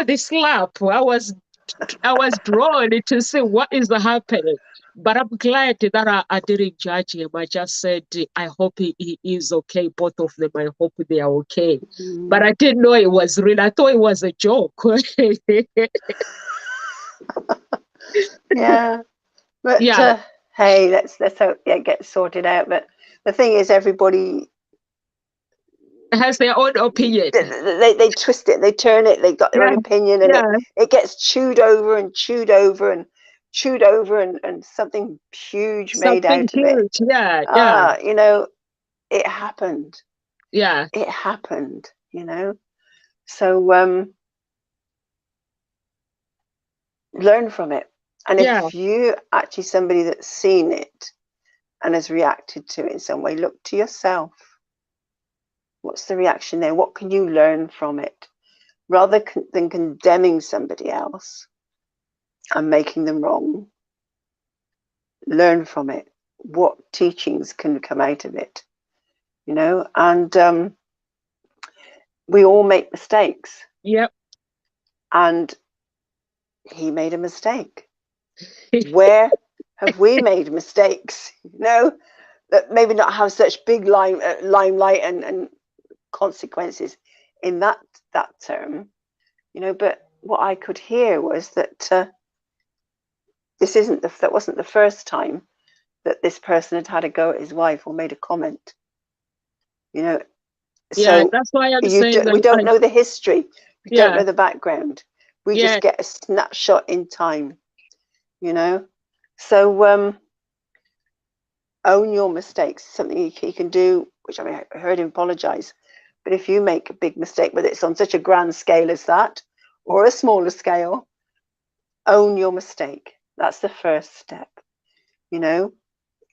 the slap, I was drawn to see what is happening. But I'm glad that I didn't judge him. I just said, I hope he is okay. Both of them, I hope they are okay. But I didn't know it was real. I thought it was a joke. Yeah. But Yeah, hey, let's hope it gets sorted out. But the thing is, everybody has their own opinion. they twist it, they turn it, they got their Yeah, own opinion, and yeah. it gets chewed over and chewed over and chewed over, and something huge made Something out of it. huge. Yeah, yeah, You know, it happened. yeah, It happened. You know, so learn from it. And yeah, if you actually somebody that's seen it and has reacted to it in some way, look to yourself. What's the reaction there? What can you learn from it? Rather than condemning somebody else and making them wrong, learn from it. What teachings can come out of it? You know, and we all make mistakes. yep. And he made a mistake. Where have we made mistakes? You know, that maybe not have such big limelight and consequences in that term. You know, but what I could hear was that that wasn't the first time that this person had a go at his wife or made a comment. You know, Yeah, so that's why I'm saying we don't know the history, we don't yeah, know the background. We yeah, just get a snapshot in time. You know, so own your mistakes. Something you can do, which I heard him apologize. But if you make a big mistake, whether it's on such a grand scale as that or a smaller scale, own your mistake. That's the first step. You know,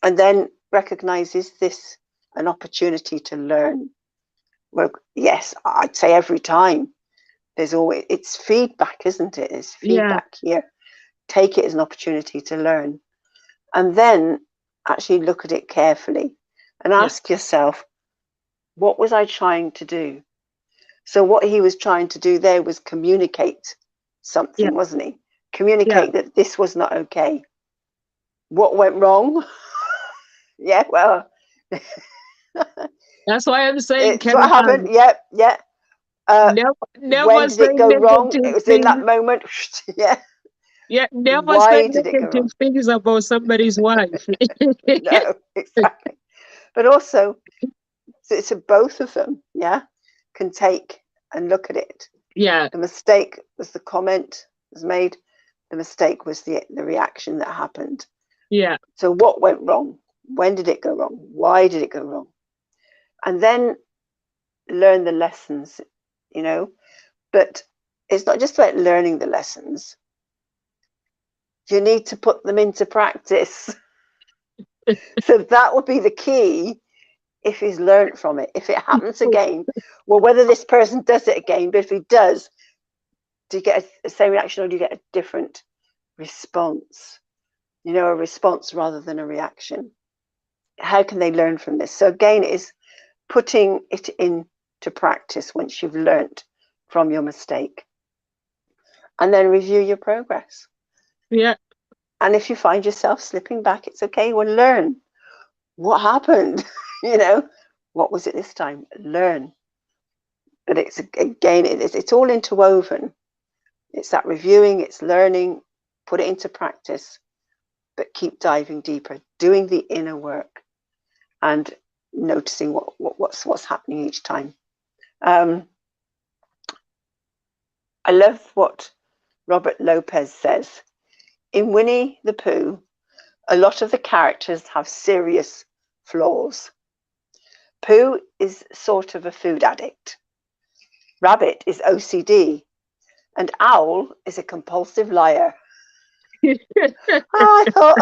and then recognize, is this an opportunity to learn? Well, yes, I'd say every time there's always, it's feedback, isn't it? It's yeah, feedback here. Take it as an opportunity to learn, and then actually look at it carefully and yeah, ask yourself, what was I trying to do? So what he was trying to do there was communicate yeah, something, wasn't he? yeah. Communicate that this was not okay. What went wrong? Yeah, well, That's why I'm saying, it's what Caroline, happened. Yep, yeah. never When did say it go wrong? It negative was in that things. moment. Yeah. Yeah, never say Why did it go negative wrong? things about somebody's wife. No, exactly. But also, it's a both of them, yeah, can take and look at it. Yeah, The mistake was the comment was made. The mistake was the reaction that happened. yeah, So what went wrong? When did it go wrong? Why did it go wrong? And then learn the lessons, you know. But it's not just about learning the lessons. You need to put them into practice. So that would be the key if he's learned from it. If it happens again, well, whether this person does it again, but if he does, do you get a same reaction or do you get a different response? You know, a response rather than a reaction. How can they learn from this? So again, it is putting it into practice once you've learned from your mistake. And then review your progress. yeah, And if you find yourself slipping back, it's okay. Well, learn. What happened? You know, what was it this time? Learn. But it's again, it's all interwoven. It's that reviewing, it's learning, put it into practice, but keep diving deeper, doing the inner work and noticing what's happening each time. I love what Robert Lopez says. In Winnie the Pooh, a lot of the characters have serious flaws. Pooh is sort of a food addict. Rabbit is OCD. And Owl is a compulsive liar. I thought,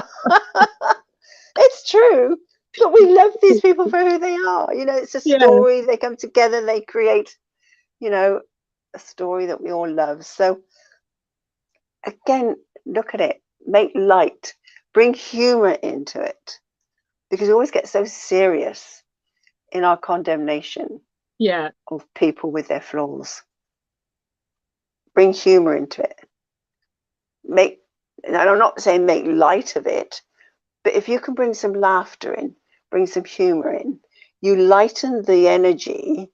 it's true. But we love these people for who they are. You know, it's a story. They come together. They create, you know, a story that we all love. So again, look at it. Make light. Bring humor into it. Because we always get so serious in our condemnation of people with their flaws. Bring humor into it. And I'm not saying make light of it, but if you can bring some laughter in, bring some humor in, you lighten the energy,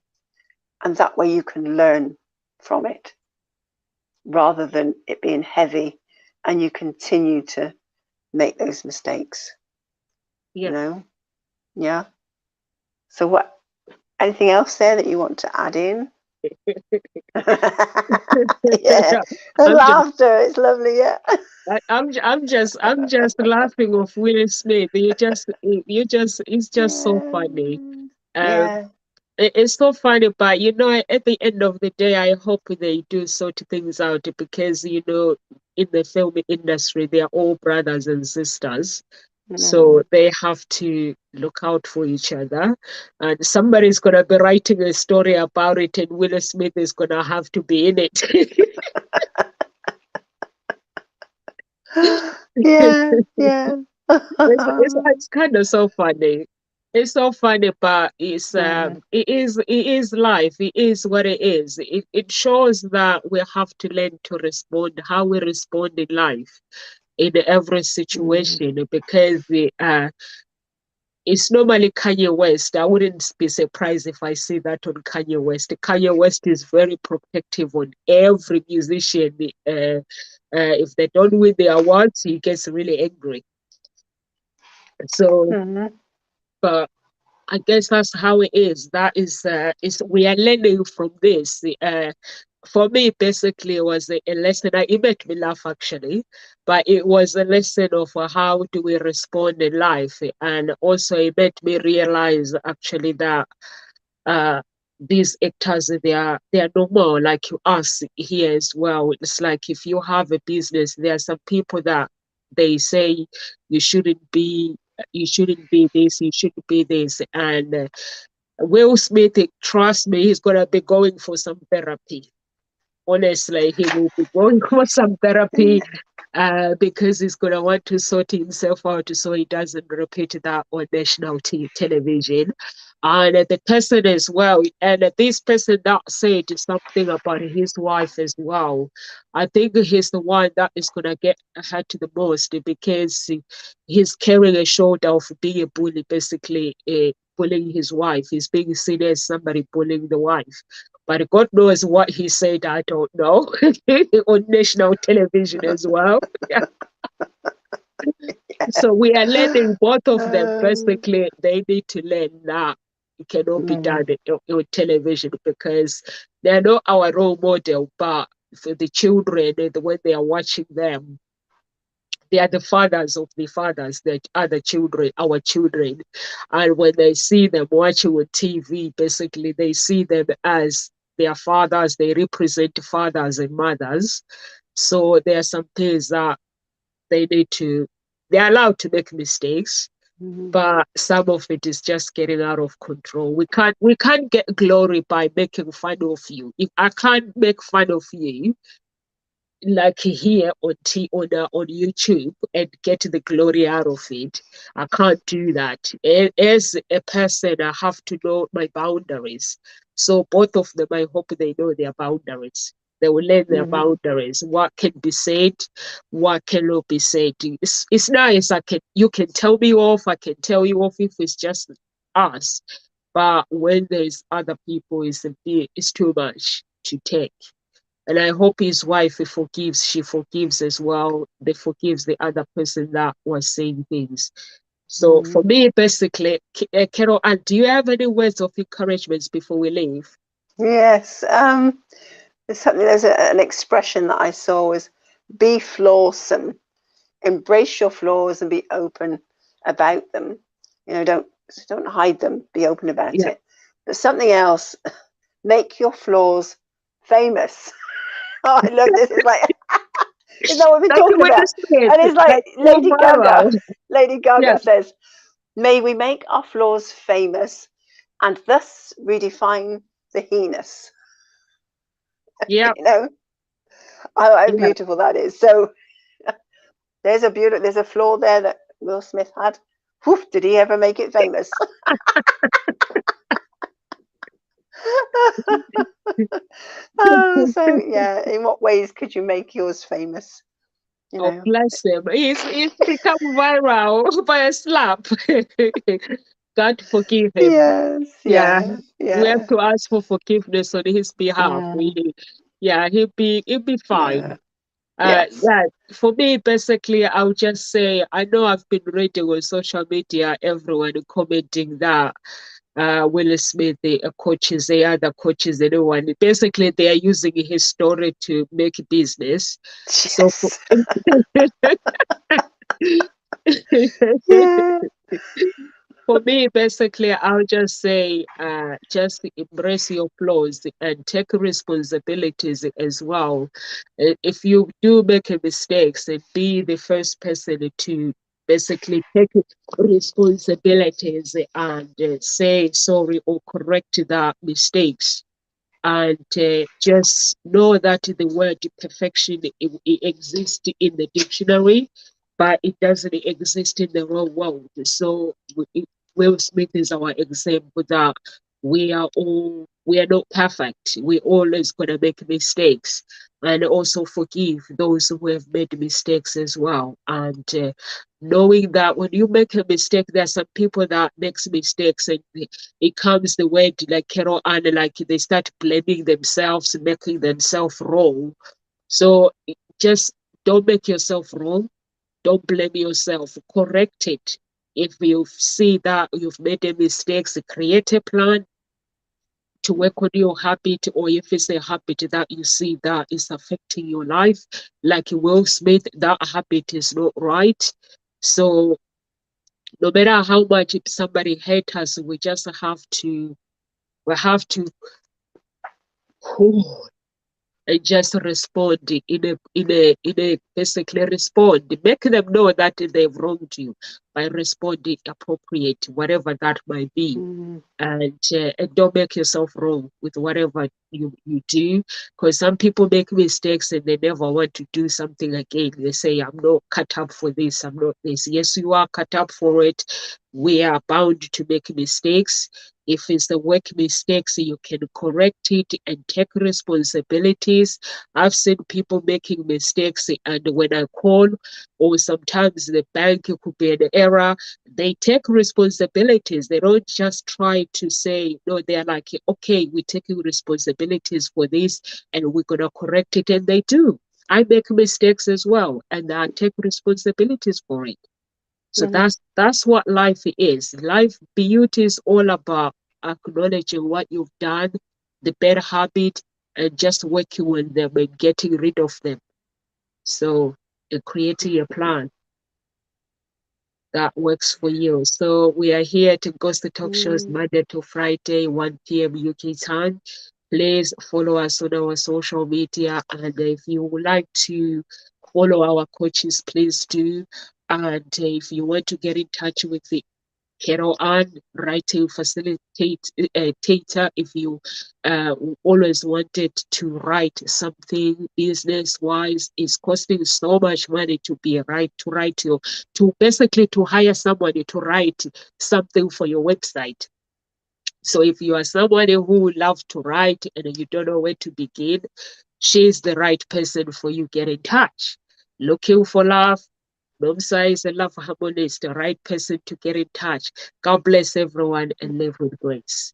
and that way you can learn from it rather than it being heavy and you continue to make those mistakes. You know? Yeah. So anything else there that you want to add in? Yeah, laughter, it's lovely. Yeah, I'm just laughing of Will Smith. It's just so funny. Yeah. It's so funny, but you know, at the end of the day, I hope they do sort things out because you know, in the film industry, they are all brothers and sisters. So they have to look out for each other. And somebody's going to be writing a story about it, and Will Smith is going to have to be in it. Yeah. It's kind of so funny. It's so funny, but it is life. It is what it is. It shows that we have to learn to respond, how we respond in life, in every situation, because it's normally Kanye West. I wouldn't be surprised if I see that on Kanye West. Kanye West is very protective on every musician. If they don't win the awards, he gets really angry. So, but I guess that's how it is. That is we are learning from this. For me, basically, it was a lesson. It made me laugh actually, but it was a lesson of how do we respond in life, and also it made me realize actually that these actors they are normal like us here as well. It's like if you have a business, there are some people that they say you shouldn't be this, you shouldn't be this, and Will Smith, trust me, he's gonna be going for some therapy. Honestly, he will be going for some therapy because he's going to want to sort himself out so he doesn't repeat that on national television. And the person as well, and this person that said something about his wife as well. I think he's the one that is going to get hurt the most because he's carrying a shoulder of being a bully, basically bullying his wife. He's being seen as somebody bullying the wife. But God knows what he said, I don't know, on national television as well. Yeah. So we are learning both of them. Basically, they need to learn that it cannot be done on television because they're not our role model, but for the children, when they are watching them, they are the fathers of the fathers that are the children, our children. And when they see them watching on TV, basically they see them as their fathers, they represent fathers and mothers. So there are some things that they're allowed to make mistakes, but some of it is just getting out of control. We can't get glory by making fun of you. If I can't make fun of you, like here on YouTube and get the glory out of it. I can't do that. As a person, I have to know my boundaries. So both of them, I hope they know their boundaries. They will learn their boundaries. What can be said, what cannot be said. It's nice. You can tell me off. I can tell you off if it's just us. But when there's other people, it's too much to take. And I hope his wife forgives, she forgives as well. They forgives the other person that was saying things. So for me, basically, Carol, and do you have any words of encouragement before we leave? Yes. There's an expression that I saw was be flawsome. Embrace your flaws and be open about them. Don't hide them. Be open about Yeah. it. But something else, make your flaws famous. Oh, I love this. It's like, is that what we're That's talking what about? you said. And it's like Like so viral. Lady Yeah. Gaga says, may we make our flaws famous and thus redefine the heinous. Yeah. How Yeah. beautiful that is. So there's a flaw there that Will Smith had. Woof, did he ever make it famous? So yeah, in what ways could you make yours famous? Oh, bless him. He's become viral by a slap. God forgive him. Yes, Yeah. yeah. We have to ask for forgiveness on his behalf. He'll be fine. Yes. Yeah, for me, basically, I'll just say I know I've been reading on social media everyone commenting that Will Smith, the coaches, the other coaches, anyone, basically they are using his story to make business. So, Yes. Yeah. for me, basically, I'll just say, just embrace your flaws and take responsibilities as well. If you do make a mistakes, be the first person to basically take responsibilities and say sorry or correct the mistakes. And just know that the word perfection it exists in the dictionary, but it doesn't exist in the real world. So Will Smith is our example that we are not perfect. We're always gonna make mistakes, and also forgive those who have made mistakes as well. And knowing that when you make a mistake, there are some people that makes mistakes and it comes the word like Carol and like they start blaming themselves, making themselves wrong. So just don't make yourself wrong. Don't blame yourself. Correct it. If you see that you've made a mistake, create a plan to work on your habit, or if it's a habit that you see that is affecting your life, like Will Smith, that habit is not right. So no matter how much somebody hates us, we have to and just respond in a basically respond. Make them know that they've wronged you by responding appropriate, whatever that might be. And don't make yourself wrong with whatever you do, because some people make mistakes and they never want to do something again. They say, I'm not cut up for this, I'm not this. Yes, you are cut up for it. We are bound to make mistakes. If it's the work mistakes, you can correct it and take responsibilities. I've seen people making mistakes, and when I call, or sometimes the bank could be an error, they take responsibilities. They don't just try to say, no, they're like, okay, we're taking responsibilities for this and we're going to correct it. And they do. I make mistakes as well, and I take responsibilities for it. So that's what life is. Life beauty is all about acknowledging what you've done, the bad habit, and just working on them and getting rid of them. So creating a plan that works for you. So we are here to Ghost Talk Shows Monday to Friday, 1 p.m. UK time. Please follow us on our social media. And if you would like to follow our coaches, please do. And if you want to get in touch with the Carol Ann, writing facilitator, if you always wanted to write something business wise, it's costing so much money to basically to hire somebody to write something for your website. So if you are somebody who loves to write and you don't know where to begin, she's the right person for you. Get in touch. Looking for love, Nomsa is a love harmonist, the right person to get in touch. God bless everyone and live with grace.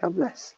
God bless.